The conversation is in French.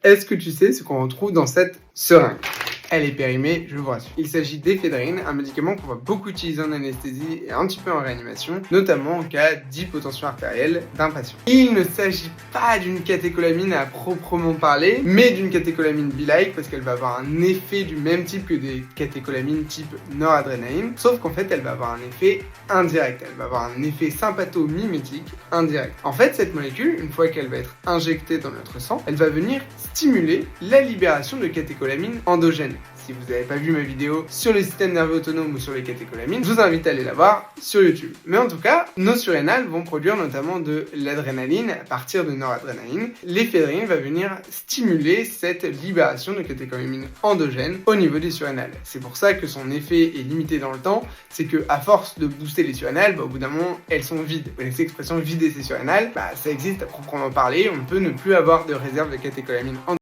Est-ce que tu sais ce qu'on retrouve dans cette seringue? Elle est périmée, je vous rassure. Il s'agit d'éphédrine, un médicament qu'on va beaucoup utiliser en anesthésie et un petit peu en réanimation, notamment en cas d'hypotension artérielle d'un patient. Il ne s'agit pas d'une catécholamine à proprement parler, mais d'une catécholamine be-like parce qu'elle va avoir un effet du même type que des catécholamines type noradrénaline, sauf qu'en fait elle va avoir un effet indirect, elle va avoir un effet sympathomimétique indirect. En fait, cette molécule, une fois qu'elle va être injectée dans notre sang, elle va venir stimuler la libération de catécholamines endogènes. Si vous n'avez pas vu ma vidéo sur le système nerveux autonome ou sur les catécholamines, je vous invite à aller la voir sur YouTube. Mais en tout cas, nos surrénales vont produire notamment de l'adrénaline à partir de noradrénaline. L'éphédrine va venir stimuler cette libération de catécholamines endogènes au niveau des surrénales. C'est pour ça que son effet est limité dans le temps, c'est que à force de booster les surrénales, au bout d'un moment, elles sont vides. Vous connaissez l'expression vider ses surrénales? Ça existe à proprement parler, on peut ne plus avoir de réserve de catécholamines endogènes